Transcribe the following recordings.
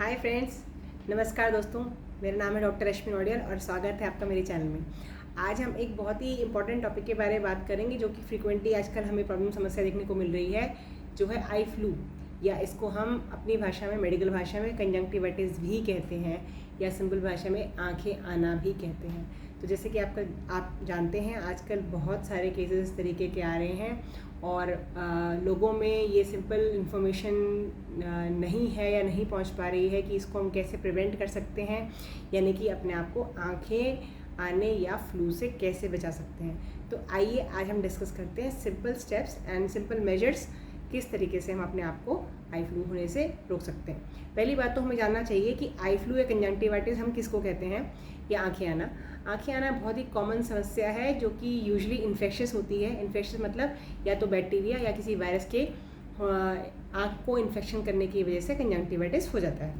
Hi friends, नमस्कार दोस्तों। मेरा नाम है डॉक्टर रश्मि नोडियल और स्वागत है आपका मेरे चैनल में। आज हम एक बहुत ही इंपॉर्टेंट टॉपिक के बारे में बात करेंगे जो कि फ्रीक्वेंटली आजकल हमें प्रॉब्लम समस्या देखने को मिल रही है, जो है आई फ्लू, या इसको हम अपनी भाषा में, मेडिकल भाषा में कंजंक्टिवाइटिस भी कहते हैं, या सिंपल भाषा में आंखें आना भी कहते हैं। तो जैसे कि आप जानते हैं, आजकल बहुत सारे केसेस इस तरीके के आ रहे हैं और लोगों में ये सिंपल इन्फॉर्मेशन नहीं है या नहीं पहुंच पा रही है कि इसको हम कैसे प्रिवेंट कर सकते हैं, यानी कि अपने आप को आंखें आने या फ्लू से कैसे बचा सकते हैं। तो आइए आज हम डिस्कस करते हैं simple steps and simple measures, किस तरीके से हम अपने आप को आई फ्लू होने से रोक सकते हैं। पहली बात तो हमें जानना चाहिए कि आई फ्लू या कंजंक्टिवाइटिस हम किसको कहते हैं, या आंखें आना। आंखें आना बहुत ही कॉमन समस्या है जो कि यूजुअली इन्फेक्शियस होती है। इन्फेक्शियस मतलब या तो बैक्टीरिया या किसी वायरस के आँख को इन्फेक्शन करने की वजह से कंजंक्टिवाइटिस हो जाता है।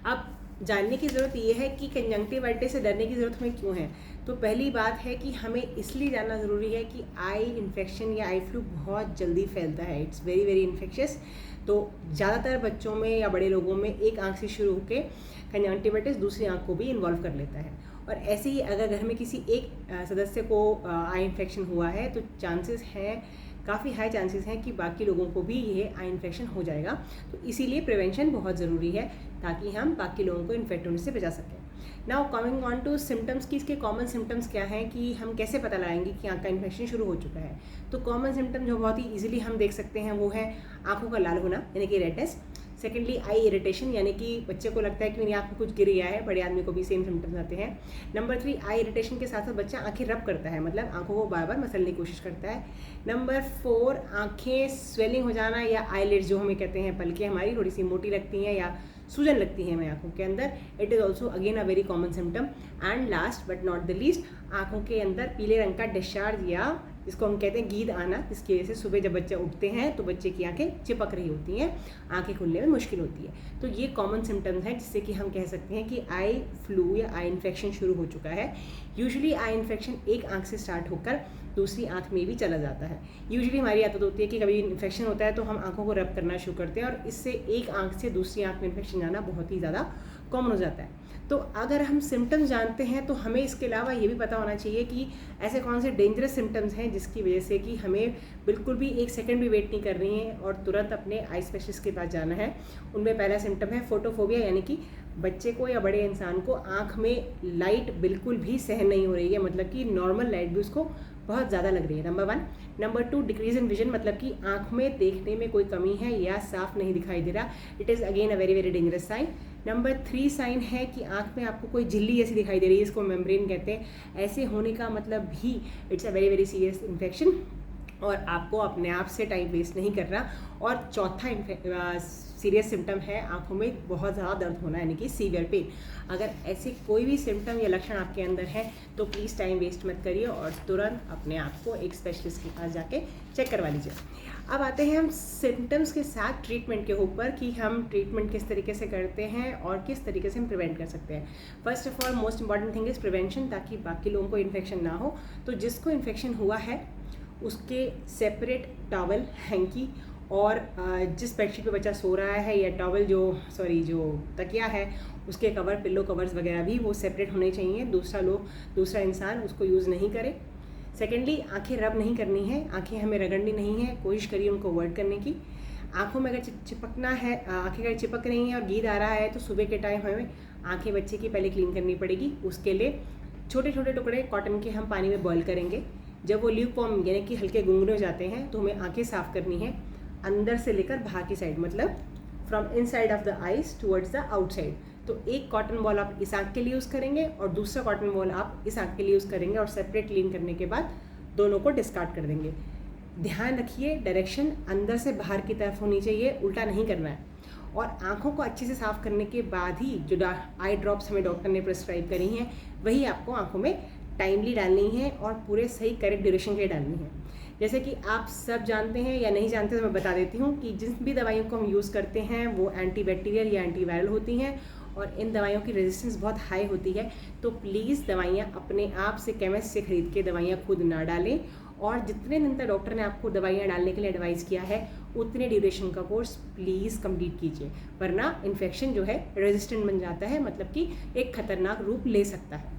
अब जानने की ज़रूरत ये है कि कंजंक्टिवाइटिस से डरने की ज़रूरत हमें क्यों है। तो पहली बात है कि हमें इसलिए जानना ज़रूरी है कि आई इन्फेक्शन या आई फ्लू बहुत जल्दी फैलता है। It's very very infectious. तो ज़्यादातर बच्चों में या बड़े लोगों में एक आँख से शुरू होकर कंजंक्टिवाइटिस दूसरी आँख को भी इन्वॉल्व कर लेता है। और ऐसे ही अगर घर में किसी एक सदस्य को आई इन्फेक्शन हुआ है तो चांसेस हैं, काफ़ी हाई चांसेस हैं कि बाकी लोगों को भी ये आई इन्फेक्शन हो जाएगा। तो इसीलिए प्रिवेंशन बहुत ज़रूरी है ताकि हम बाकी लोगों को इन्फेक्ट होने से बचा सकें। Now coming on to symptoms की, इसके कॉमन सिम्टम्स क्या हैं कि हम कैसे पता लगाएंगे कि आँख का इन्फेक्शन शुरू हो चुका है। तो कॉमन सिम्टम जो बहुत ही ईजिली हम देख सकते हैं वो है आँखों का लाल होना, यानी कि रेडनेस। सेकेंडली आई इरिटेशन, यानी कि बच्चे को लगता है कि मेरी आँख में कुछ गिर गया है। बड़े आदमी को भी सेम सिम्टम्स आते हैं। नंबर 3, आई इरिटेशन के साथ साथ बच्चा आँखें रब करता है, मतलब आँखों को बार बार मसलने की कोशिश करता है। नंबर 4, आँखें स्वेलिंग हो जाना, या आईलिड्स जो हमें कहते हैं, पलकें हमारी थोड़ी सी मोटी लगती हैं या सूजन लगती है हमें आँखों के अंदर। It is also again a very common symptom. And last but not the least, आँखों के अंदर पीले रंग का डिस्चार्ज, या जिसको हम कहते हैं गीद आना, जिसकी वजह से सुबह जब बच्चा उठते हैं तो बच्चे की आंखें चिपक रही होती हैं, आंखें खुलने में मुश्किल होती है। तो ये कॉमन सिम्टम्स हैं जिससे कि हम कह सकते हैं कि आई फ्लू या आई इन्फेक्शन शुरू हो चुका है। यूजुअली आई इन्फेक्शन एक आंख से स्टार्ट होकर दूसरी आंख में भी चला जाता है। यूजुअली हमारी आदत होती है कि कभी इन्फेक्शन होता है तो हम आंखों को रब करना शुरू करते हैं और इससे एक आंख से दूसरी आंख में इन्फेक्शन जाना बहुत ही ज़्यादा कॉमन हो जाता है। तो अगर हम सिम्टम्स जानते हैं तो हमें इसके अलावा ये भी पता होना चाहिए कि ऐसे कौन से डेंजरस सिम्टम्स हैं जिसकी वजह से कि हमें बिल्कुल भी एक सेकंड भी वेट नहीं कर रही है और तुरंत अपने आई स्पेशलिस्ट के पास जाना है। उनमें पहला सिम्टम है फोटोफोबिया, यानी कि बच्चे को या बड़े इंसान को आँख में लाइट बिल्कुल भी सहन नहीं हो रही है, मतलब कि नॉर्मल लाइट भी उसको बहुत ज़्यादा लग रही है। Number 1। Number 2, decrease in vision, मतलब कि आँख में देखने में कोई कमी है या साफ नहीं दिखाई दे रहा। It is again a very very dangerous sign. Number 3 sign है कि आँख में आपको कोई झिल्ली जैसी दिखाई दे रही है, इसको मेम्ब्रेन कहते हैं। ऐसे होने का मतलब भी it's a very very serious infection और आपको अपने आप से टाइम वेस्ट नहीं करना। और चौथा सीरियस सिम्टम है आँखों में बहुत ज़्यादा दर्द होना, यानी कि सीवियर पेन। अगर ऐसे कोई भी सिम्टम या लक्षण आपके अंदर है तो प्लीज़ टाइम वेस्ट मत करिए और तुरंत अपने आप को एक स्पेशलिस्ट के पास जाके चेक करवा लीजिए। अब आते हैं हम सिम्टम्स के साथ ट्रीटमेंट के ऊपर कि हम ट्रीटमेंट किस तरीके से करते हैं और किस तरीके से हम प्रिवेंट कर सकते हैं। First of all most important thing is prevention, ताकि बाकी लोगों को इन्फेक्शन ना हो। तो जिसको इन्फेक्शन हुआ है उसके सेपरेट टॉवल, हैंकी और जिस बेडशीट पे बच्चा सो रहा है या टॉवल जो तकिया है उसके कवर, पिल्लो कवर्स वगैरह भी वो सेपरेट होने चाहिए। दूसरा इंसान उसको यूज़ नहीं करे। सेकेंडली, आंखें रब नहीं करनी है, आंखें हमें रगड़नी नहीं है, कोशिश करिए उनको अवॉइड करने की। आंखों में अगर चिपकना है, आंखें अगर चिपक रही हैं और गीद आ रहा है तो सुबह के टाइम हमें आंखें बच्चे की पहले क्लीन करनी पड़ेगी। उसके लिए छोटे छोटे टुकड़े कॉटन के हम पानी में बॉईल करेंगे। जब वो ल्यूकवार्म यानी कि हल्के गुनगुने हो जाते हैं तो हमें आंखें साफ़ करनी है, अंदर से लेकर बाहर की साइड, मतलब from inside of the eyes towards the outside. तो एक कॉटन बॉल आप इस आँख के लिए यूज़ करेंगे और दूसरा कॉटन बॉल आप इस आँख के लिए यूज़ करेंगे और सेपरेट क्लीन करने के बाद दोनों को डिस्कार्ड कर देंगे। ध्यान रखिए डायरेक्शन अंदर से बाहर की तरफ होनी चाहिए, उल्टा नहीं करना है। और आँखों को अच्छे से साफ़ करने के बाद ही जो आई ड्रॉप्स हमें डॉक्टर ने प्रिस्क्राइब करी हैं वही आपको आँखों में टाइमली डालनी है और पूरे सही करेक्ट ड्यूरेशन के लिए डालनी है। जैसे कि आप सब जानते हैं या नहीं जानते तो मैं बता देती हूँ कि जिन भी दवाइयों को हम यूज़ करते हैं वो एंटीबैक्टीरियल या एंटीवायरल होती हैं और इन दवाइयों की रेजिस्टेंस बहुत हाई होती है। तो प्लीज़ दवाइयाँ अपने आप से केमिस्ट से ख़रीद के दवाइयाँ खुद ना डालें और जितने दिन तक डॉक्टर ने आपको दवाइयाँ डालने के लिए एडवाइस किया है उतने ड्यूरेशन का कोर्स प्लीज़ कंप्लीट कीजिए, वरना इन्फेक्शन जो है रेजिस्टेंट बन जाता है, मतलब कि एक खतरनाक रूप ले सकता है।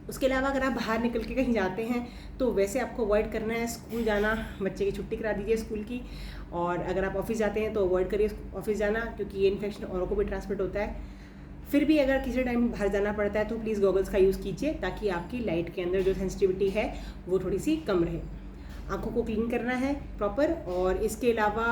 उसके अलावा अगर आप बाहर निकल के कहीं जाते हैं तो वैसे आपको अवॉइड करना है स्कूल जाना, बच्चे की छुट्टी करा दीजिए स्कूल की। और अगर आप ऑफिस जाते हैं तो अवॉइड करिए ऑफिस जाना, क्योंकि ये इन्फेक्शन औरों को भी ट्रांसमिट होता है। फिर भी अगर किसी टाइम बाहर जाना पड़ता है तो प्लीज़ गॉगल्स का यूज़ कीजिए, ताकि आपकी लाइट के अंदर जो सेंसिटिविटी है वो थोड़ी सी कम रहे। आँखों को क्लीन करना है प्रॉपर, और इसके अलावा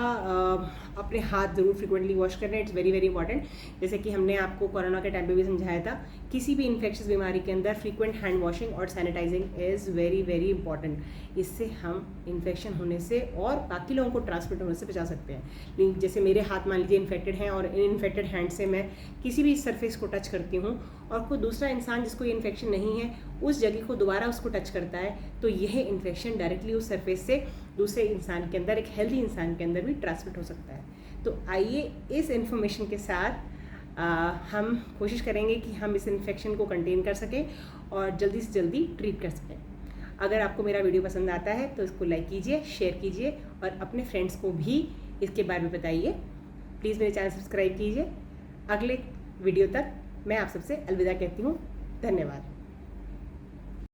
अपने हाथ ज़रूर फ्रिक्वेंटली वॉश करना है, इट्स वेरी वेरी इंपॉर्टेंट। जैसे कि हमने आपको कोरोना के टाइम पे भी समझाया था, किसी भी इन्फेक्शस बीमारी के अंदर फ्रीक्वेंट हैंड वॉशिंग और sanitizing is very very important. इससे हम इन्फेक्शन होने से और बाकी लोगों को ट्रांसमिट होने से बचा सकते हैं। जैसे मेरे हाथ मान लीजिए इन्फेक्टेड हैं, और इन इन्फेक्टेड हैंड से मैं किसी भी सरफेस को टच करती हूँ और कोई दूसरा इंसान जिसको ये इन्फेक्शन नहीं है उस जगह को दोबारा उसको टच करता है, तो यह इन्फेक्शन डायरेक्टली उस सरफेस से दूसरे इंसान के अंदर, एक हेल्दी इंसान के अंदर भी ट्रांसमिट हो सकता है। तो आइए इस इन्फॉर्मेशन के साथ हम कोशिश करेंगे कि हम इस इन्फेक्शन को कंटेन कर सकें और जल्दी से जल्दी ट्रीट कर सकें। अगर आपको मेरा वीडियो पसंद आता है तो इसको लाइक कीजिए, शेयर कीजिए और अपने फ्रेंड्स को भी इसके बारे में बताइए। प्लीज़ मेरे चैनल सब्सक्राइब कीजिए। अगले वीडियो तक मैं आप सबसे अलविदा कहती हूँ। धन्यवाद।